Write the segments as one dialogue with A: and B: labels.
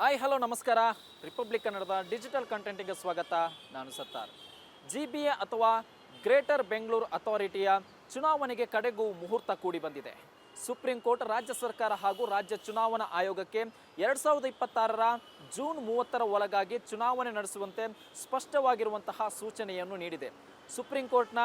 A: Hi hello ನಮಸ್ಕಾರ. Republic ಕನ್ನಡದ digital ಕಂಟೆಂಟಿಗೆ ಸ್ವಾಗತ. ನಾನು ಸತ್ತಾರ್. GBA ಅಥವಾ ಗ್ರೇಟರ್ ಬೆಂಗಳೂರು ಅಥಾರಿಟಿಯ ಚುನಾವಣೆಗೆ ಕಡೆಗೂ ಮುಹೂರ್ತ ಕೂಡಿ ಬಂದಿದೆ. ಸುಪ್ರೀಂ ಕೋರ್ಟ್ ರಾಜ್ಯ ಸರ್ಕಾರ ಹಾಗೂ ರಾಜ್ಯ ಚುನಾವಣಾ ಆಯೋಗಕ್ಕೆ 2026ರ ಜೂನ್ 30ರ ಒಳಗಾಗಿ ಚುನಾವಣೆ ನಡೆಸುವಂತೆ ಸ್ಪಷ್ಟವಾಗಿರುವಂತಹ ಸೂಚನೆಯನ್ನು ನೀಡಿದೆ. ಸುಪ್ರೀಂ ಕೋರ್ಟ್ನ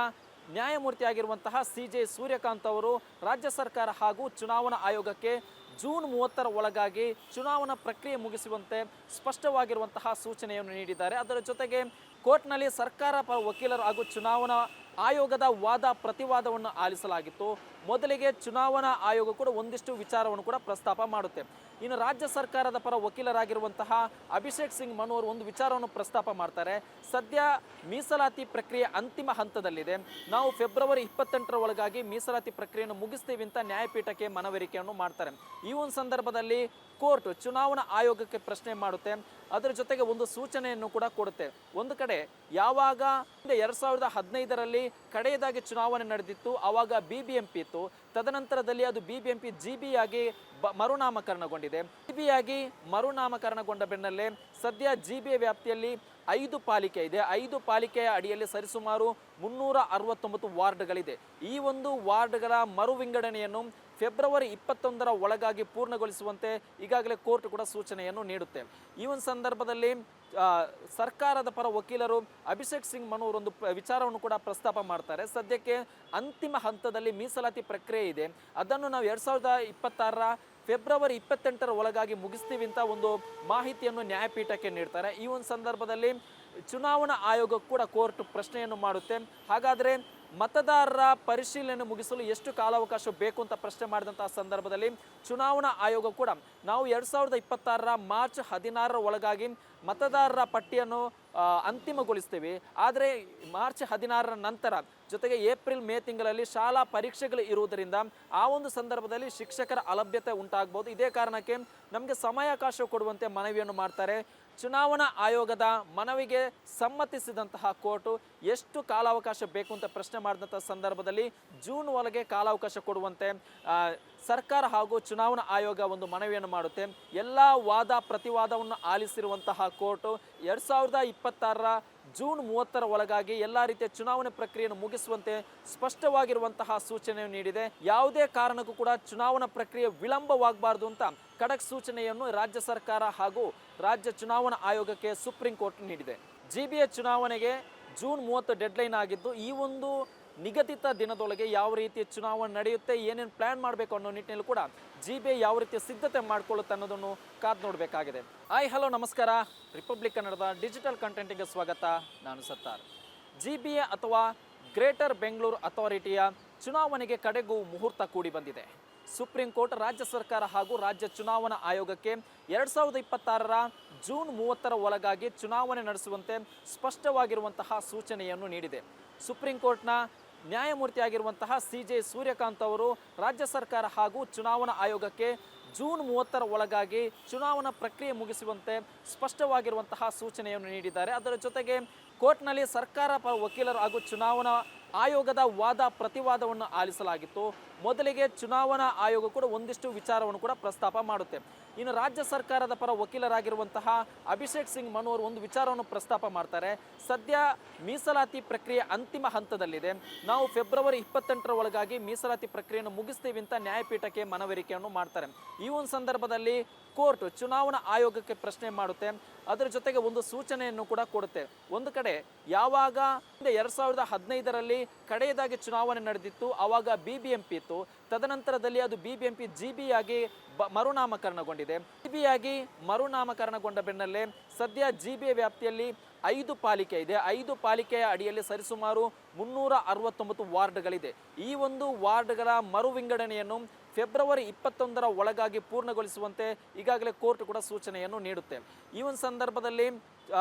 A: ನ್ಯಾಯಮೂರ್ತಿಯಾಗಿರುವಂತಹ CJ ಸೂರ್ಯಕಾಂತ್ ಅವರು ರಾಜ್ಯ ಸರ್ಕಾರ ಹಾಗೂ ಚುನಾವಣಾ ಆಯೋಗಕ್ಕೆ ಜೂನ್ 30ರ ಒಳಗಾಗಿ ಚುನಾವಣಾ ಪ್ರಕ್ರಿಯೆ ಮುಗಿಸುವಂತೆ ಸ್ಪಷ್ಟವಾಗಿರುವಂತಹ ಸೂಚನೆಯನ್ನು ನೀಡಿದ್ದಾರೆ. ಅದರ ಜೊತೆಗೆ ಕೋರ್ಟ್ನಲ್ಲಿ ಸರ್ಕಾರ ಪರ ವಕೀಲರು ಹಾಗೂ ಚುನಾವಣಾ ಆಯೋಗದ ವಾದ ಪ್ರತಿವಾದವನ್ನು ಆಲಿಸಲಾಗಿತ್ತು. ಮೊದಲಿಗೆ ಚುನಾವಣಾ ಆಯೋಗ ಕೂಡ ಒಂದಿಷ್ಟು ವಿಚಾರವನ್ನು ಕೂಡ ಪ್ರಸ್ತಾಪ ಮಾಡುತ್ತೆ. ಇನ್ನು ರಾಜ್ಯ ಸರ್ಕಾರದ ಪರ ವಕೀಲರಾಗಿರುವಂತಹ ಅಭಿಷೇಕ್ ಸಿಂಗ್ ಮನು ಅವರು ಒಂದು ವಿಚಾರವನ್ನು ಪ್ರಸ್ತಾಪ ಮಾಡ್ತಾರೆ. ಸದ್ಯ ಮೀಸಲಾತಿ ಪ್ರಕ್ರಿಯೆ ಅಂತಿಮ ಹಂತದಲ್ಲಿದೆ. ನಾವು ಫೆಬ್ರವರಿ 28ರ ಒಳಗಾಗಿ ಮೀಸಲಾತಿ ಪ್ರಕ್ರಿಯೆಯನ್ನು ಮುಗಿಸ್ತೀವಿ ಅಂತ ನ್ಯಾಯಪೀಠಕ್ಕೆ ಮನವರಿಕೆಯನ್ನು ಮಾಡ್ತಾರೆ. ಈ ಒಂದು ಸಂದರ್ಭದಲ್ಲಿ ಕೋರ್ಟ್ ಚುನಾವಣಾ ಆಯೋಗಕ್ಕೆ ಪ್ರಶ್ನೆ ಮಾಡುತ್ತೆ. ಅದರ ಜೊತೆಗೆ ಒಂದು ಸೂಚನೆಯನ್ನು ಕೂಡ ಕೊಡುತ್ತೆ. ಒಂದು ಕಡೆ ಯಾವಾಗ 2015ರಲ್ಲಿ ಕಡೆಯದಾಗಿ ಚುನಾವಣೆ ನಡೆದಿತ್ತು ಆವಾಗ BBMP ಇತ್ತು. ತದನಂತರದಲ್ಲಿ ಅದು BBMP GB ಆಗಿ ಮರುನಾಮಕರಣಗೊಂಡಿದೆ. GB ಆಗಿ ಮರುನಾಮಕರಣಗೊಂಡ ಬೆನ್ನಲ್ಲೇ ಸದ್ಯ GB ವ್ಯಾಪ್ತಿಯಲ್ಲಿ 5 ಪಾಲಿಕೆ ಇದೆ. 5 ಪಾಲಿಕೆಯ ಅಡಿಯಲ್ಲಿ ಸರಿಸುಮಾರು 369 ವಾರ್ಡ್ಗಳಿದೆ. ಈ ಒಂದು ವಾರ್ಡ್ಗಳ ಮರು ವಿಂಗಡಣೆಯನ್ನು ಫೆಬ್ರವರಿ 21ರ ಒಳಗಾಗಿ ಪೂರ್ಣಗೊಳಿಸುವಂತೆ ಈಗಾಗಲೇ ಕೋರ್ಟ್ ಕೂಡ ಸೂಚನೆಯನ್ನು ನೀಡುತ್ತೆ. ಈ ಒಂದು ಸಂದರ್ಭದಲ್ಲಿ ಸರ್ಕಾರದ ಪರ ವಕೀಲರು ಅಭಿಷೇಕ್ ಸಿಂಗ್ ಮನು ಒಂದು ವಿಚಾರವನ್ನು ಕೂಡ ಪ್ರಸ್ತಾಪ ಮಾಡ್ತಾರೆ. ಸದ್ಯಕ್ಕೆ ಅಂತಿಮ ಹಂತದಲ್ಲಿ ಮೀಸಲಾತಿ ಪ್ರಕ್ರಿಯೆ ಇದೆ. ಅದನ್ನು ನಾವು 2026ರ ಫೆಬ್ರವರಿ 28ರ ಒಳಗಾಗಿ ಮುಗಿಸ್ತೀವಿ ಅಂತ ಒಂದು ಮಾಹಿತಿಯನ್ನು ನ್ಯಾಯಪೀಠಕ್ಕೆ ನೀಡ್ತಾರೆ. ಈ ಒಂದು ಸಂದರ್ಭದಲ್ಲಿ ಚುನಾವಣಾ ಆಯೋಗ ಕೂಡ ಕೋರ್ಟ್ ಪ್ರಶ್ನೆಯನ್ನು ಮಾಡುತ್ತೆ. ಹಾಗಾದರೆ ಮತದಾರರ ಪರಿಶೀಲನೆ ಮುಗಿಸಲು ಎಷ್ಟು ಕಾಲಾವಕಾಶ ಬೇಕು ಅಂತ ಪ್ರಶ್ನೆ ಮಾಡಿದಂತಹ ಸಂದರ್ಭದಲ್ಲಿ ಚುನಾವಣಾ ಆಯೋಗ ಕೂಡ ನಾವು 2026ರ ಮಾರ್ಚ್ 16ರ ಒಳಗಾಗಿ ಮತದಾರರ ಪಟ್ಟಿಯನ್ನು ಅಂತಿಮಗೊಳಿಸ್ತೀವಿ. ಆದರೆ ಮಾರ್ಚ್ 16ರ ನಂತರ ಜೊತೆಗೆ ಏಪ್ರಿಲ್ ಮೇ ತಿಂಗಳಲ್ಲಿ ಶಾಲಾ ಪರೀಕ್ಷೆಗಳು ಇರುವುದರಿಂದ ಆ ಒಂದು ಸಂದರ್ಭದಲ್ಲಿ ಶಿಕ್ಷಕರ ಅಲಭ್ಯತೆ ಉಂಟಾಗಬಹುದು. ಇದೇ ಕಾರಣಕ್ಕೆ ನಮಗೆ ಸಮಯಾವಕಾಶ ಕೊಡುವಂತೆ ಮನವಿಯನ್ನು ಮಾಡ್ತಾರೆ. ಚುನಾವಣಾ ಆಯೋಗದ ಮನವಿಗೆ ಸಮ್ಮತಿಸಿದಂತಹ ಕೋರ್ಟು ಎಷ್ಟು ಕಾಲಾವಕಾಶ ಬೇಕು ಅಂತ ಪ್ರಶ್ನೆ ಮಾಡಿದಂಥ ಸಂದರ್ಭದಲ್ಲಿ ಜೂನ್ ಒಳಗೆ ಕಾಲಾವಕಾಶ ಕೊಡುವಂತೆ ಸರ್ಕಾರ ಹಾಗೂ ಚುನಾವಣಾ ಆಯೋಗ ಒಂದು ಮನವಿಯನ್ನು ಮಾಡುತ್ತೆ. ಎಲ್ಲ ವಾದ ಪ್ರತಿವಾದವನ್ನು ಆಲಿಸಿರುವಂತಹ ಕೋರ್ಟು 2026ರ ಜೂನ್ 30ರ ಒಳಗಾಗಿ ಎಲ್ಲ ರೀತಿಯ ಚುನಾವಣೆ ಪ್ರಕ್ರಿಯೆಯನ್ನು ಮುಗಿಸುವಂತೆ ಸ್ಪಷ್ಟವಾಗಿರುವಂತಹ ಸೂಚನೆಯನ್ನು ನೀಡಿದೆ. ಯಾವುದೇ ಕಾರಣಕ್ಕೂ ಕೂಡ ಚುನಾವಣಾ ಪ್ರಕ್ರಿಯೆ ವಿಳಂಬವಾಗಬಾರದು ಅಂತ ಖಡಕ್ ಸೂಚನೆಯನ್ನು ರಾಜ್ಯ ಸರ್ಕಾರ ಹಾಗೂ ರಾಜ್ಯ ಚುನಾವಣಾ ಆಯೋಗಕ್ಕೆ ಸುಪ್ರೀಂ ಕೋರ್ಟ್ ನೀಡಿದೆ. GBA ಚುನಾವಣೆಗೆ ಜೂನ್ 30 ಡೆಡ್ಲೈನ್ ಆಗಿದ್ದು, ಈ ಒಂದು ನಿಗದಿತ ದಿನದೊಳಗೆ ಯಾವ ರೀತಿಯ ಚುನಾವಣೆ ನಡೆಯುತ್ತೆ, ಏನೇನು ಪ್ಲಾನ್ ಮಾಡಬೇಕು ಅನ್ನೋ ನಿಟ್ಟಿನಲ್ಲಿ ಕೂಡ GBA ಯಾವ ರೀತಿಯ ಸಿದ್ಧತೆ ಮಾಡ್ಕೊಳ್ಳುತ್ತೆ ಅನ್ನೋದನ್ನು ಕಾದು ನೋಡಬೇಕಾಗಿದೆ. ಹಾಯ್ ಹಲೋ ನಮಸ್ಕಾರ. ರಿಪಬ್ಲಿಕ್ ಕನ್ನಡದ ಡಿಜಿಟಲ್ ಕಂಟೆಂಟಿಗೆ ಸ್ವಾಗತ. ನಾನು ಸತ್ತಾರ್. GBA ಅಥವಾ ಗ್ರೇಟರ್ ಬೆಂಗಳೂರು ಅಥಾರಿಟಿಯ ಚುನಾವಣೆಗೆ ಕಡೆಗೂ ಮುಹೂರ್ತ ಕೂಡಿ ಬಂದಿದೆ. ಸುಪ್ರೀಂ ಕೋರ್ಟ್ ರಾಜ್ಯ ಸರ್ಕಾರ ಹಾಗೂ ರಾಜ್ಯ ಚುನಾವಣಾ ಆಯೋಗಕ್ಕೆ 2026ರ ಜೂನ್ 30ರ ಒಳಗಾಗಿ ಚುನಾವಣೆ ನಡೆಸುವಂತೆ ಸ್ಪಷ್ಟವಾಗಿರುವಂತಹ ಸೂಚನೆಯನ್ನು ನೀಡಿದೆ. ಸುಪ್ರೀಂ ಕೋರ್ಟ್ನ ನ್ಯಾಯಮೂರ್ತಿಯಾಗಿರುವಂತಹ CJ ಸೂರ್ಯಕಾಂತ್ ಅವರು ರಾಜ್ಯ ಸರ್ಕಾರ ಹಾಗೂ ಚುನಾವಣಾ ಆಯೋಗಕ್ಕೆ ಜೂನ್ 30ರ ಒಳಗಾಗಿ ಚುನಾವಣಾ ಪ್ರಕ್ರಿಯೆ ಮುಗಿಸುವಂತೆ ಸ್ಪಷ್ಟವಾಗಿರುವಂತಹ ಸೂಚನೆಯನ್ನು ನೀಡಿದ್ದಾರೆ. ಅದರ ಜೊತೆಗೆ ಕೋರ್ಟ್ನಲ್ಲಿ ಸರ್ಕಾರ ಪರ ವಕೀಲರು ಹಾಗೂ ಚುನಾವಣಾ ಆಯೋಗದ ವಾದ ಪ್ರತಿವಾದವನ್ನು ಆಲಿಸಲಾಗಿತ್ತು. ಮೊದಲಿಗೆ ಚುನಾವಣಾ ಆಯೋಗ ಕೂಡ ಒಂದಿಷ್ಟು ವಿಚಾರವನ್ನು ಕೂಡ ಪ್ರಸ್ತಾಪ ಮಾಡುತ್ತೆ. ಇನ್ನು ರಾಜ್ಯ ಸರ್ಕಾರದ ಪರ ವಕೀಲರಾಗಿರುವಂತಹ ಅಭಿಷೇಕ್ ಸಿಂಗ್ ಮನು ಅವರು ಒಂದು ವಿಚಾರವನ್ನು ಪ್ರಸ್ತಾಪ ಮಾಡ್ತಾರೆ. ಸದ್ಯ ಮೀಸಲಾತಿ ಪ್ರಕ್ರಿಯೆ ಅಂತಿಮ ಹಂತದಲ್ಲಿದೆ. ನಾವು ಫೆಬ್ರವರಿ 28ರ ಒಳಗಾಗಿ ಮೀಸಲಾತಿ ಪ್ರಕ್ರಿಯೆಯನ್ನು ಮುಗಿಸ್ತೀವಿ ಅಂತ ನ್ಯಾಯಪೀಠಕ್ಕೆ ಮನವರಿಕೆಯನ್ನು ಮಾಡ್ತಾರೆ. ಈ ಒಂದು ಸಂದರ್ಭದಲ್ಲಿ ಕೋರ್ಟ್ ಚುನಾವಣಾ ಆಯೋಗಕ್ಕೆ ಪ್ರಶ್ನೆ ಮಾಡುತ್ತೆ. ಅದರ ಜೊತೆಗೆ ಒಂದು ಸೂಚನೆಯನ್ನು ಕೂಡ ಕೊಡುತ್ತೆ. ಒಂದು ಕಡೆ ಯಾವಾಗ 2015ರಲ್ಲಿ ಕಡೆಯದಾಗಿ ಚುನಾವಣೆ ನಡೆದಿತ್ತು ಆವಾಗ BBMP ಇತ್ತು. ತದನಂತರದಲ್ಲಿ ಅದು BBMP GB ಆಗಿ ಮರುನಾಮಕರಣಗೊಂಡಿದೆ. GB ಆಗಿ ಮರುನಾಮಕರಣಗೊಂಡ ಬೆನ್ನಲ್ಲೇ ಸದ್ಯ GB ವ್ಯಾಪ್ತಿಯಲ್ಲಿ 5 ಪಾಲಿಕೆ ಇದೆ. 5 ಪಾಲಿಕೆಯ ಅಡಿಯಲ್ಲಿ ಸರಿಸುಮಾರು 369 ವಾರ್ಡ್ಗಳಿದೆ. ಈ ಒಂದು ವಾರ್ಡ್ಗಳ ಮರು ವಿಂಗಡಣೆಯನ್ನು ಫೆಬ್ರವರಿ 21ರ ಒಳಗಾಗಿ ಪೂರ್ಣಗೊಳಿಸುವಂತೆ ಈಗಾಗಲೇ ಕೋರ್ಟ್ ಕೂಡ ಸೂಚನೆಯನ್ನು ನೀಡುತ್ತೆ. ಈ ಒಂದು ಸಂದರ್ಭದಲ್ಲಿ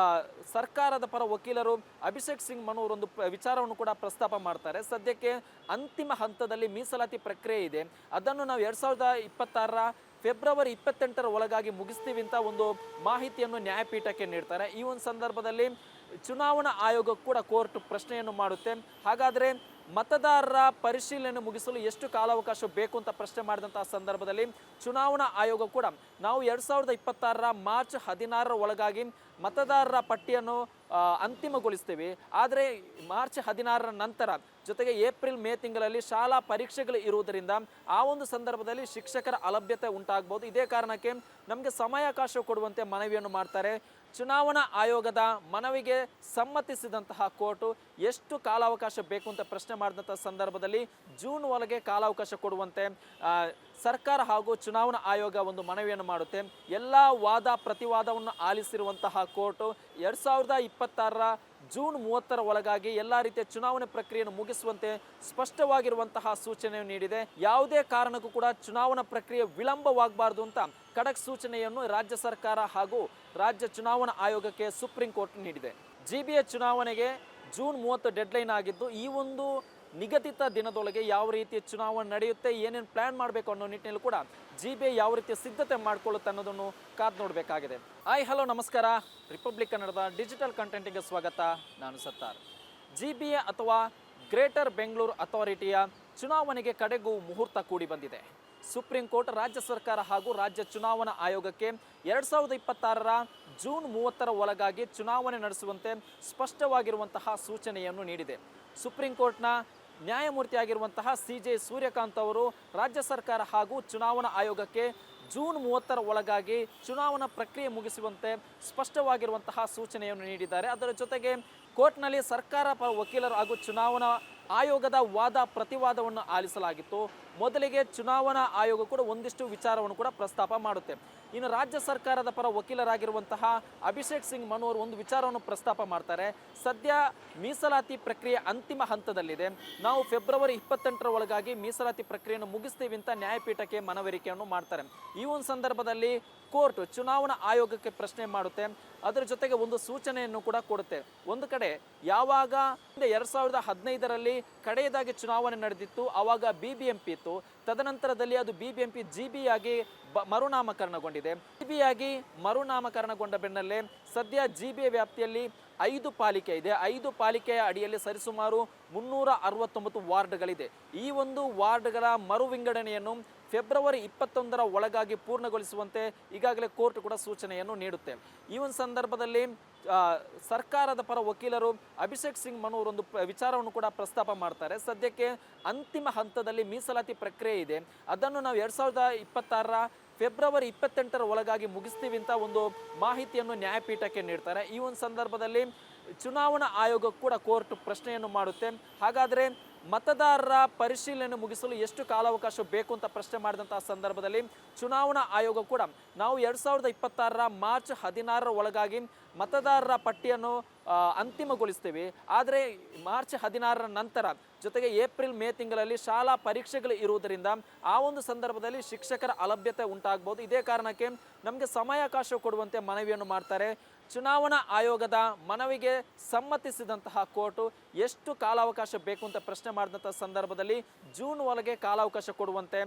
A: ಸರ್ಕಾರದ ಪರ ವಕೀಲರು ಅಭಿಷೇಕ್ ಸಿಂಗ್ ಮನು ಒಂದು ವಿಚಾರವನ್ನು ಕೂಡ ಪ್ರಸ್ತಾಪ ಮಾಡ್ತಾರೆ. ಸದ್ಯಕ್ಕೆ ಅಂತಿಮ ಹಂತದಲ್ಲಿ ಮೀಸಲಾತಿ ಪ್ರಕ್ರಿಯೆ ಇದೆ. ಅದನ್ನು ನಾವು 2026ರ ಫೆಬ್ರವರಿ 28ರ ಒಳಗಾಗಿ ಮುಗಿಸ್ತೀವಿ ಅಂತ ಒಂದು ಮಾಹಿತಿಯನ್ನು ನ್ಯಾಯಪೀಠಕ್ಕೆ ನೀಡ್ತಾರೆ. ಈ ಒಂದು ಸಂದರ್ಭದಲ್ಲಿ ಚುನಾವಣಾ ಆಯೋಗ ಕೂಡ ಕೋರ್ಟ್ ಪ್ರಶ್ನೆಯನ್ನು ಮಾಡುತ್ತೆ. ಹಾಗಾದರೆ ಮತದಾರರ ಪರಿಶೀಲನೆ ಮುಗಿಸಲು ಎಷ್ಟು ಕಾಲಾವಕಾಶ ಬೇಕು ಅಂತ ಪ್ರಶ್ನೆ ಮಾಡಿದಂತಹ ಸಂದರ್ಭದಲ್ಲಿ ಚುನಾವಣಾ ಆಯೋಗ ಕೂಡ ನಾವು 2026 ಮಾರ್ಚ್ 16 ಒಳಗಾಗಿ ಮತದಾರರ ಪಟ್ಟಿಯನ್ನು ಅಂತಿಮಗೊಳಿಸ್ತೀವಿ. ಆದರೆ ಮಾರ್ಚ್ 16 ನಂತರ ಜೊತೆಗೆ ಏಪ್ರಿಲ್ ಮೇ ತಿಂಗಳಲ್ಲಿ ಶಾಲಾ ಪರೀಕ್ಷೆಗಳು ಇರುವುದರಿಂದ ಆ ಒಂದು ಸಂದರ್ಭದಲ್ಲಿ ಶಿಕ್ಷಕರ ಅಲಭ್ಯತೆ ಉಂಟಾಗಬಹುದು. ಇದೇ ಕಾರಣಕ್ಕೆ ನಮಗೆ ಸಮಯಾವಕಾಶ ಕೊಡುವಂತೆ ಮನವಿಯನ್ನು ಮಾಡ್ತಾರೆ. ಚುನಾವಣಾ ಆಯೋಗದ ಮನವಿಗೆ ಸಮ್ಮತಿಸಿದಂತಹ ಕೋರ್ಟು ಎಷ್ಟು ಕಾಲಾವಕಾಶ ಬೇಕು ಅಂತ ಪ್ರಶ್ನೆ ಮಾಡಿದಂಥ ಸಂದರ್ಭದಲ್ಲಿ ಜೂನ್ ಒಳಗೆ ಕಾಲಾವಕಾಶ ಕೊಡುವಂತೆ ಸರ್ಕಾರ ಹಾಗೂ ಚುನಾವಣಾ ಆಯೋಗ ಒಂದು ಮನವಿಯನ್ನು ಮಾಡುತ್ತೆ. ಎಲ್ಲ ವಾದ ಪ್ರತಿವಾದವನ್ನು ಆಲಿಸಿರುವಂತಹ ಕೋರ್ಟು 2026 ಜೂನ್ 30 ಒಳಗಾಗಿ ಎಲ್ಲ ರೀತಿಯ ಚುನಾವಣೆ ಪ್ರಕ್ರಿಯೆಯನ್ನು ಮುಗಿಸುವಂತೆ ಸ್ಪಷ್ಟವಾಗಿರುವಂತಹ ಸೂಚನೆಯನ್ನು ನೀಡಿದೆ. ಯಾವುದೇ ಕಾರಣಕ್ಕೂ ಕೂಡ ಚುನಾವಣಾ ಪ್ರಕ್ರಿಯೆ ವಿಳಂಬವಾಗಬಾರದು ಅಂತ ಖಡಕ್ ಸೂಚನೆಯನ್ನು ರಾಜ್ಯ ಸರ್ಕಾರ ಹಾಗೂ ರಾಜ್ಯ ಚುನಾವಣಾ ಆಯೋಗಕ್ಕೆ ಸುಪ್ರೀಂ ಕೋರ್ಟ್ ನೀಡಿದೆ. ಜಿಬಿಎ ಚುನಾವಣೆಗೆ ಜೂನ್ 30 ಡೆಡ್ಲೈನ್ ಆಗಿದ್ದು, ಈ ಒಂದು ನಿಗದಿತ ದಿನದೊಳಗೆ ಯಾವ ರೀತಿಯ ಚುನಾವಣೆ ನಡೆಯುತ್ತೆ, ಏನೇನು ಪ್ಲಾನ್ ಮಾಡಬೇಕು ಅನ್ನೋ ನಿಟ್ಟಿನಲ್ಲಿ ಕೂಡ ಜಿಬಿಎ ಯಾವ ರೀತಿಯ ಸಿದ್ಧತೆ ಮಾಡ್ಕೊಳ್ಳುತ್ತೆ ಅನ್ನೋದನ್ನು ಕಾದು ನೋಡಬೇಕಾಗಿದೆ. ಹಲೋ ನಮಸ್ಕಾರ, ರಿಪಬ್ಲಿಕ್ ಕನ್ನಡದ ಡಿಜಿಟಲ್ ಕಂಟೆಂಟಿಗೆ ಸ್ವಾಗತ. ನಾನು ಸತ್ತಾರ್. ಜಿಬಿಎ ಅಥವಾ ಗ್ರೇಟರ್ ಬೆಂಗಳೂರು ಅಥಾರಿಟಿಯ ಚುನಾವಣೆಗೆ ಕಡೆಗೂ ಮುಹೂರ್ತ ಕೂಡಿ ಬಂದಿದೆ. ಸುಪ್ರೀಂ ಕೋರ್ಟ್ ರಾಜ್ಯ ಸರ್ಕಾರ ಹಾಗೂ ರಾಜ್ಯ ಚುನಾವಣಾ ಆಯೋಗಕ್ಕೆ 2026 ಜೂನ್ 30 ಒಳಗಾಗಿ ಚುನಾವಣೆ ನಡೆಸುವಂತೆ ಸ್ಪಷ್ಟವಾಗಿರುವಂತಹ ಸೂಚನೆಯನ್ನು ನೀಡಿದೆ. ಸುಪ್ರೀಂ ಕೋರ್ಟ್ನ ನ್ಯಾಯಮೂರ್ತಿಯಾಗಿರುವಂತಹ CJ ಸೂರ್ಯಕಾಂತ್ ಅವರು ರಾಜ್ಯ ಸರ್ಕಾರ ಹಾಗೂ ಚುನಾವಣಾ ಆಯೋಗಕ್ಕೆ ಜೂನ್ 30 ಒಳಗಾಗಿ ಚುನಾವಣಾ ಪ್ರಕ್ರಿಯೆ ಮುಗಿಸುವಂತೆ ಸ್ಪಷ್ಟವಾಗಿರುವಂತಹ ಸೂಚನೆಯನ್ನು ನೀಡಿದ್ದಾರೆ. ಅದರ ಜೊತೆಗೆ ಕೋರ್ಟ್ನಲ್ಲಿ ಸರ್ಕಾರ ಪರ ವಕೀಲರು ಹಾಗೂ ಚುನಾವಣಾ ಆಯೋಗದ ವಾದ ಪ್ರತಿವಾದವನ್ನು ಆಲಿಸಲಾಗಿತ್ತು. ಮೊದಲಿಗೆ ಚುನಾವಣಾ ಆಯೋಗ ಕೂಡ ಒಂದಿಷ್ಟು ವಿಚಾರವನ್ನು ಕೂಡ ಪ್ರಸ್ತಾಪ ಮಾಡುತ್ತೆ. ಇನ್ನು ರಾಜ್ಯ ಸರ್ಕಾರದ ಪರ ವಕೀಲರಾಗಿರುವಂತಹ ಅಭಿಷೇಕ್ ಸಿಂಗ್ ಮನು ಅವರು ಒಂದು ವಿಚಾರವನ್ನು ಪ್ರಸ್ತಾಪ ಮಾಡ್ತಾರೆ. ಸದ್ಯ ಮೀಸಲಾತಿ ಪ್ರಕ್ರಿಯೆ ಅಂತಿಮ ಹಂತದಲ್ಲಿದೆ, ನಾವು ಫೆಬ್ರವರಿ 28 ಒಳಗಾಗಿ ಮೀಸಲಾತಿ ಪ್ರಕ್ರಿಯೆಯನ್ನು ಮುಗಿಸ್ತೀವಿ ಅಂತ ನ್ಯಾಯಪೀಠಕ್ಕೆ ಮನವರಿಕೆಯನ್ನು ಮಾಡ್ತಾರೆ. ಈ ಒಂದು ಸಂದರ್ಭದಲ್ಲಿ ಕೋರ್ಟ್ ಚುನಾವಣಾ ಆಯೋಗಕ್ಕೆ ಪ್ರಶ್ನೆ ಮಾಡುತ್ತೆ. ಅದರ ಜೊತೆಗೆ ಒಂದು ಸೂಚನೆಯನ್ನು ಕೂಡ ಕೊಡುತ್ತೆ. ಒಂದು ಕಡೆ ಯಾವಾಗ 2015ರಲ್ಲಿ ಕಡೆಯದಾಗಿ ಚುನಾವಣೆ ನಡೆದಿತ್ತು, ಆವಾಗ BBMP ಇತ್ತು. ತದನಂತರದಲ್ಲಿ ಅದು BBMP GB ಆಗಿ ಮರುನಾಮಕರಣಗೊಂಡಿದೆ. GB ಆಗಿ ಮರುನಾಮಕರಣಗೊಂಡ ಬೆನ್ನಲ್ಲೇ ಸದ್ಯ GB ವ್ಯಾಪ್ತಿಯಲ್ಲಿ 5 ಪಾಲಿಕೆ ಇದೆ. 5 ಪಾಲಿಕೆಯ ಅಡಿಯಲ್ಲಿ ಸರಿಸುಮಾರು 369 ವಾರ್ಡ್ಗಳಿದೆ. ಈ ಒಂದು ವಾರ್ಡ್ಗಳ ಮರು ವಿಂಗಡಣೆಯನ್ನು ಫೆಬ್ರವರಿ 21 ಒಳಗಾಗಿ ಪೂರ್ಣಗೊಳಿಸುವಂತೆ ಈಗಾಗಲೇ ಕೋರ್ಟ್ ಕೂಡ ಸೂಚನೆಯನ್ನು ನೀಡುತ್ತೆ. ಈ ಒಂದು ಸಂದರ್ಭದಲ್ಲಿ ಸರ್ಕಾರದ ಪರ ವಕೀಲರು ಅಭಿಷೇಕ್ ಸಿಂಗ್ ಮನು ಅವರೊಂದು ವಿಚಾರವನ್ನು ಕೂಡ ಪ್ರಸ್ತಾಪ ಮಾಡ್ತಾರೆ. ಸದ್ಯಕ್ಕೆ ಅಂತಿಮ ಹಂತದಲ್ಲಿ ಮೀಸಲಾತಿ ಪ್ರಕ್ರಿಯೆ ಇದೆ, ಅದನ್ನು ನಾವು 2026 ಫೆಬ್ರವರಿ 28 ಒಳಗಾಗಿ ಮುಗಿಸ್ತೀವಿ ಅಂತ ಒಂದು ಮಾಹಿತಿಯನ್ನು ನ್ಯಾಯಪೀಠಕ್ಕೆ ನೀಡ್ತಾರೆ. ಈ ಒಂದು ಸಂದರ್ಭದಲ್ಲಿ ಚುನಾವಣಾ ಆಯೋಗ ಕೂಡ ಕೋರ್ಟ್ ಪ್ರಶ್ನೆಯನ್ನು ಮಾಡುತ್ತೆ. ಹಾಗಾದರೆ ಮತದಾರರ ಪರಿಶೀಲನೆ ಮುಗಿಸಲು ಎಷ್ಟು ಕಾಲಾವಕಾಶ ಬೇಕು ಅಂತ ಪ್ರಶ್ನೆ ಮಾಡಿದಂತಹ ಸಂದರ್ಭದಲ್ಲಿ ಚುನಾವಣಾ ಆಯೋಗ ಕೂಡ ನಾವು 2026 ಮಾರ್ಚ್ 16 ಒಳಗಾಗಿ ಮತದಾರರ ಪಟ್ಟಿಯನ್ನು ಅಂತಿಮಗೊಳಿಸ್ತೀವಿ. ಆದರೆ ಮಾರ್ಚ್ 16 ನಂತರ ಜೊತೆಗೆ ಏಪ್ರಿಲ್ ಮೇ ತಿಂಗಳಲ್ಲಿ ಶಾಲಾ ಪರೀಕ್ಷೆಗಳು ಇರುವುದರಿಂದ ಆ ಒಂದು ಸಂದರ್ಭದಲ್ಲಿ ಶಿಕ್ಷಕರ ಅಲಭ್ಯತೆ ಉಂಟಾಗಬಹುದು. ಇದೇ ಕಾರಣಕ್ಕೆ ನಮಗೆ ಸಮಯಾವಕಾಶ ಕೊಡುವಂತೆ ಮನವಿಯನ್ನು ಮಾಡ್ತಾರೆ. ಚುನಾವಣಾ ಆಯೋಗದ ಮನವಿಗೆ ಸಮ್ಮತಿಸಿದಂತಹ ಕೋರ್ಟು ಎಷ್ಟು ಕಾಲಾವಕಾಶ ಬೇಕು ಅಂತ ಪ್ರಶ್ನೆ ಮಾಡಿದಂಥ ಸಂದರ್ಭದಲ್ಲಿ ಜೂನ್ ಒಳಗೆ ಕಾಲಾವಕಾಶ ಕೊಡುವಂತೆ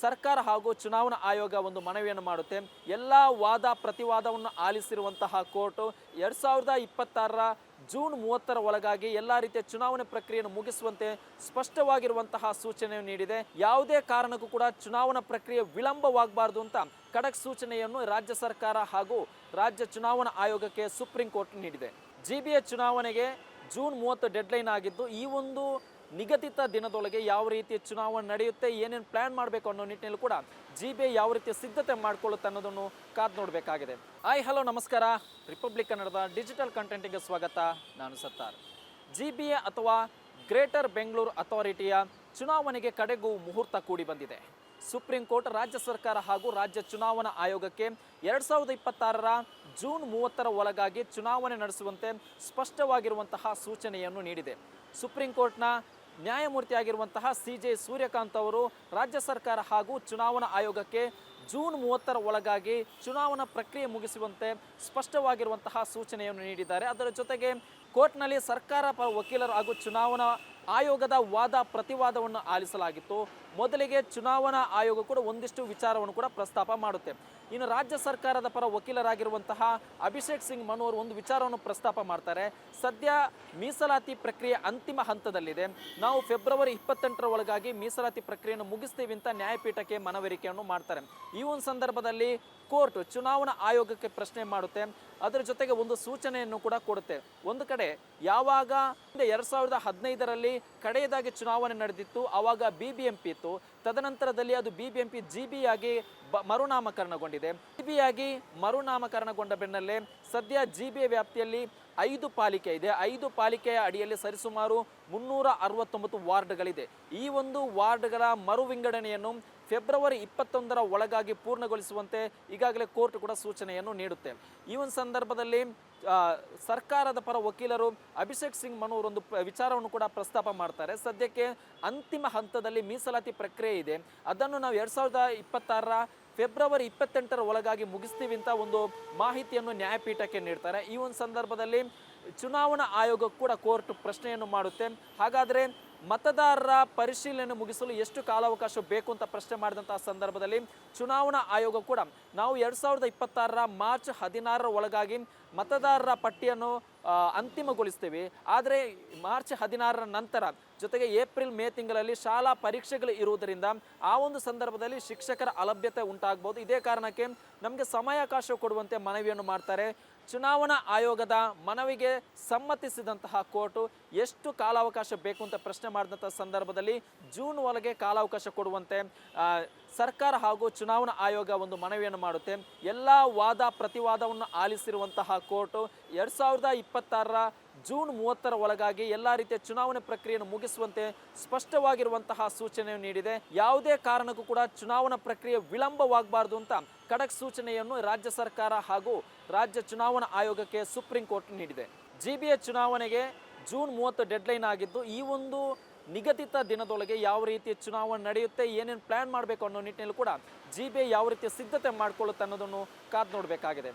A: ಸರ್ಕಾರ ಹಾಗೂ ಚುನಾವಣಾ ಆಯೋಗ ಒಂದು ಮನವಿಯನ್ನು ಮಾಡುತ್ತೆ. ಎಲ್ಲ ವಾದ ಪ್ರತಿವಾದವನ್ನು ಆಲಿಸಿರುವಂತಹ ಕೋರ್ಟು 2026 ಜೂನ್ 30 ಒಳಗಾಗಿ ಎಲ್ಲ ರೀತಿಯ ಚುನಾವಣೆ ಪ್ರಕ್ರಿಯೆಯನ್ನು ಮುಗಿಸುವಂತೆ ಸ್ಪಷ್ಟವಾಗಿರುವಂತಹ ಸೂಚನೆಯನ್ನು ನೀಡಿದೆ. ಯಾವುದೇ ಕಾರಣಕ್ಕೂ ಕೂಡ ಚುನಾವಣಾ ಪ್ರಕ್ರಿಯೆ ವಿಳಂಬವಾಗಬಾರದು ಅಂತ ಖಡಕ್ ಸೂಚನೆಯನ್ನು ರಾಜ್ಯ ಸರ್ಕಾರ ಹಾಗೂ ರಾಜ್ಯ ಚುನಾವಣಾ ಆಯೋಗಕ್ಕೆ ಸುಪ್ರೀಂ ಕೋರ್ಟ್ ನೀಡಿದೆ. ಜಿಬಿಎ ಚುನಾವಣೆಗೆ ಜೂನ್ 30 ಡೆಡ್ಲೈನ್ ಆಗಿದ್ದು, ಈ ಒಂದು ನಿಗದಿತ ದಿನದೊಳಗೆ ಯಾವ ರೀತಿಯ ಚುನಾವಣೆ ನಡೆಯುತ್ತೆ, ಏನೇನು ಪ್ಲಾನ್ ಮಾಡಬೇಕು ಅನ್ನೋ ನಿಟ್ಟಿನಲ್ಲಿ ಕೂಡ ಜಿಬಿಎ ಯಾವ ರೀತಿಯ ಸಿದ್ಧತೆ ಮಾಡ್ಕೊಳ್ಳುತ್ತೆ ಅನ್ನೋದನ್ನು ಕಾದು ನೋಡಬೇಕಾಗಿದೆ. ಹಲೋ ನಮಸ್ಕಾರ, ರಿಪಬ್ಲಿಕ್ ಕನ್ನಡದ ಡಿಜಿಟಲ್ ಕಂಟೆಂಟಿಗೆ ಸ್ವಾಗತ. ನಾನು ಸತ್ತಾರ್. ಜಿಬಿಎ ಅಥವಾ ಗ್ರೇಟರ್ ಬೆಂಗಳೂರು ಅಥಾರಿಟಿಯ ಚುನಾವಣೆಗೆ ಕಡೆಗೂ ಮುಹೂರ್ತ ಕೂಡಿ ಬಂದಿದೆ. ಸುಪ್ರೀಂ ಕೋರ್ಟ್ ರಾಜ್ಯ ಸರ್ಕಾರ ಹಾಗೂ ರಾಜ್ಯ ಚುನಾವಣಾ ಆಯೋಗಕ್ಕೆ 2026 ಜೂನ್ 30 ಒಳಗಾಗಿ ಚುನಾವಣೆ ನಡೆಸುವಂತೆ ಸ್ಪಷ್ಟವಾಗಿರುವಂತಹ ಸೂಚನೆಯನ್ನು ನೀಡಿದೆ. ಸುಪ್ರೀಂ ಕೋರ್ಟ್ನ ನ್ಯಾಯಮೂರ್ತಿಯಾಗಿರುವಂತಹ CJ ಸೂರ್ಯಕಾಂತ್ ಅವರು ರಾಜ್ಯ ಸರ್ಕಾರ ಹಾಗೂ ಚುನಾವಣಾ ಆಯೋಗಕ್ಕೆ ಜೂನ್ 30 ಒಳಗಾಗಿ ಚುನಾವಣಾ ಪ್ರಕ್ರಿಯೆ ಮುಗಿಸುವಂತೆ ಸ್ಪಷ್ಟವಾಗಿರುವಂತಹ ಸೂಚನೆಯನ್ನು ನೀಡಿದ್ದಾರೆ. ಅದರ ಜೊತೆಗೆ ಕೋರ್ಟ್ನಲ್ಲಿ ಸರ್ಕಾರ ಪರ ವಕೀಲರು ಹಾಗೂ ಚುನಾವಣಾ ಆಯೋಗದ ವಾದ ಪ್ರತಿವಾದವನ್ನು ಆಲಿಸಲಾಗಿತ್ತು. ಮೊದಲಿಗೆ ಚುನಾವಣಾ ಆಯೋಗ ಕೂಡ ಒಂದಿಷ್ಟು ವಿಚಾರವನ್ನು ಕೂಡ ಪ್ರಸ್ತಾಪ ಮಾಡುತ್ತೆ. ಇನ್ನು ರಾಜ್ಯ ಸರ್ಕಾರದ ಪರ ವಕೀಲರಾಗಿರುವಂತಹ ಅಭಿಷೇಕ್ ಸಿಂಗ್ ಮನು ಅವರು ಒಂದು ವಿಚಾರವನ್ನು ಪ್ರಸ್ತಾಪ ಮಾಡ್ತಾರೆ. ಸದ್ಯ ಮೀಸಲಾತಿ ಪ್ರಕ್ರಿಯೆ ಅಂತಿಮ ಹಂತದಲ್ಲಿದೆ, ನಾವು ಫೆಬ್ರವರಿ 28ರ ಒಳಗಾಗಿ ಮೀಸಲಾತಿ ಪ್ರಕ್ರಿಯೆಯನ್ನು ಮುಗಿಸ್ತೀವಿ ಅಂತ ನ್ಯಾಯಪೀಠಕ್ಕೆ ಮನವರಿಕೆಯನ್ನು ಮಾಡ್ತಾರೆ. ಈ ಒಂದು ಸಂದರ್ಭದಲ್ಲಿ ಕೋರ್ಟ್ ಚುನಾವಣಾ ಆಯೋಗಕ್ಕೆ ಪ್ರಶ್ನೆ ಮಾಡುತ್ತೆ, ಅದರ ಜೊತೆಗೆ ಒಂದು ಸೂಚನೆಯನ್ನು ಕೂಡ ಕೊಡುತ್ತೆ. ಒಂದು ಕಡೆ ಯಾವಾಗ 2015ರಲ್ಲಿ ಕಡೆಯದಾಗಿ ಚುನಾವಣೆ ನಡೆದಿತ್ತು ಆವಾಗ BBMP ಇತ್ತು, ತದನಂತರದಲ್ಲಿ ಅದು BBMP GB ಆಗಿ ಮರುನಾಮಕರಣಗೊಂಡಿದೆ. GB ಆಗಿ ಮರುನಾಮಕರಣಗೊಂಡ ಬೆನ್ನಲ್ಲೇ ಸದ್ಯ GB ವ್ಯಾಪ್ತಿಯಲ್ಲಿ 5 ಪಾಲಿಕೆ ಇದೆ. 5 ಪಾಲಿಕೆಯ ಅಡಿಯಲ್ಲಿ ಸರಿಸುಮಾರು 369 ವಾರ್ಡ್ಗಳಿದೆ. ಈ ಒಂದು ವಾರ್ಡ್ಗಳ ಮರು ವಿಂಗಡಣೆಯನ್ನು ಫೆಬ್ರವರಿ 21ರ ಒಳಗಾಗಿ ಪೂರ್ಣಗೊಳಿಸುವಂತೆ ಈಗಾಗಲೇ ಕೋರ್ಟ್ ಕೂಡ ಸೂಚನೆಯನ್ನು ನೀಡುತ್ತೆ. ಈ ಒಂದು ಸಂದರ್ಭದಲ್ಲಿ ಸರ್ಕಾರದ ಪರ ವಕೀಲರು ಅಭಿಷೇಕ್ ಸಿಂಗ್ ಮನು ಅವರೊಂದು ವಿಚಾರವನ್ನು ಕೂಡ ಪ್ರಸ್ತಾಪ ಮಾಡ್ತಾರೆ. ಸದ್ಯಕ್ಕೆ ಅಂತಿಮ ಹಂತದಲ್ಲಿ ಮೀಸಲಾತಿ ಪ್ರಕ್ರಿಯೆ ಇದೆ, ಅದನ್ನು ನಾವು 2026ರ ಫೆಬ್ರವರಿ 28ರ ಒಳಗಾಗಿ ಮುಗಿಸ್ತೀವಿ ಅಂತ ಒಂದು ಮಾಹಿತಿಯನ್ನು ನ್ಯಾಯಪೀಠಕ್ಕೆ ನೀಡ್ತಾರೆ. ಈ ಒಂದು ಸಂದರ್ಭದಲ್ಲಿ ಚುನಾವಣಾ ಆಯೋಗ ಕೂಡ ಕೋರ್ಟ್ ಪ್ರಶ್ನೆಯನ್ನು ಮಾಡುತ್ತೆ, ಹಾಗಾದರೆ ಮತದಾರರ ಪರಿಶೀಲನೆ ಮುಗಿಸಲು ಎಷ್ಟು ಕಾಲಾವಕಾಶ ಬೇಕು ಅಂತ ಪ್ರಶ್ನೆ ಮಾಡಿದಂತಹ ಸಂದರ್ಭದಲ್ಲಿ ಚುನಾವಣಾ ಆಯೋಗ ಕೂಡ ನಾವು 2026ರ ಮಾರ್ಚ್ 16ರ ಒಳಗಾಗಿ ಮತದಾರರ ಪಟ್ಟಿಯನ್ನು ಅಂತಿಮಗೊಳಿಸ್ತೀವಿ, ಆದರೆ ಮಾರ್ಚ್ 16ರ ನಂತರ ಜೊತೆಗೆ ಏಪ್ರಿಲ್ ಮೇ ತಿಂಗಳಲ್ಲಿ ಶಾಲಾ ಪರೀಕ್ಷೆಗಳು ಇರುವುದರಿಂದ ಆ ಒಂದು ಸಂದರ್ಭದಲ್ಲಿ ಶಿಕ್ಷಕರ ಅಲಭ್ಯತೆ ಉಂಟಾಗಬಹುದು. ಇದೇ ಕಾರಣಕ್ಕೆ ನಮಗೆ ಸಮಯಾವಕಾಶ ಕೊಡುವಂತೆ ಮನವಿಯನ್ನು ಮಾಡ್ತಾರೆ. ಚುನಾವಣಾ ಆಯೋಗದ ಮನವಿಗೆ ಸಮ್ಮತಿಸಿದಂತಹ ಕೋರ್ಟು ಎಷ್ಟು ಕಾಲಾವಕಾಶ ಬೇಕು ಅಂತ ಪ್ರಶ್ನೆ ಮಾಡಿದಂಥ ಸಂದರ್ಭದಲ್ಲಿ ಜೂನ್ ಒಳಗೆ ಕಾಲಾವಕಾಶ ಕೊಡುವಂತೆ ಸರ್ಕಾರ ಹಾಗೂ ಚುನಾವಣಾ ಆಯೋಗ ಒಂದು ಮನವಿಯನ್ನು ಮಾಡುತ್ತೆ. ಎಲ್ಲ ವಾದ ಪ್ರತಿವಾದವನ್ನು ಆಲಿಸಿರುವಂತಹ ಕೋರ್ಟು 2026ರ ಜೂನ್ 30ರ ಒಳಗಾಗಿ ಎಲ್ಲ ರೀತಿಯ ಚುನಾವಣೆ ಪ್ರಕ್ರಿಯೆಯನ್ನು ಮುಗಿಸುವಂತೆ ಸ್ಪಷ್ಟವಾಗಿರುವಂತಹ ಸೂಚನೆಯನ್ನು ನೀಡಿದೆ. ಯಾವುದೇ ಕಾರಣಕ್ಕೂ ಕೂಡ ಚುನಾವಣಾ ಪ್ರಕ್ರಿಯೆ ವಿಳಂಬವಾಗಬಾರ್ದು ಅಂತ ಖಡಕ್ ಸೂಚನೆಯನ್ನು ರಾಜ್ಯ ಸರ್ಕಾರ ಹಾಗೂ ರಾಜ್ಯ ಚುನಾವಣಾ ಆಯೋಗಕ್ಕೆ ಸುಪ್ರೀಂ ಕೋರ್ಟ್ ನೀಡಿದೆ. GBA ಚುನಾವಣೆಗೆ ಜೂನ್ 30 ಡೆಡ್ಲೈನ್ ಆಗಿದ್ದು, ಈ ಒಂದು ನಿಗದಿತ ದಿನದೊಳಗೆ ಯಾವ ರೀತಿಯ ಚುನಾವಣೆ ನಡೆಯುತ್ತೆ, ಏನೇನು ಪ್ಲಾನ್ ಮಾಡಬೇಕು ಅನ್ನೋ ನಿಟ್ಟಿನಲ್ಲಿ ಕೂಡ GBA ಯಾವ ರೀತಿಯ ಸಿದ್ಧತೆ ಮಾಡಿಕೊಳ್ಳುತ್ತೆ ಅನ್ನೋದನ್ನು ಕಾದು ನೋಡಬೇಕಾಗಿದೆ.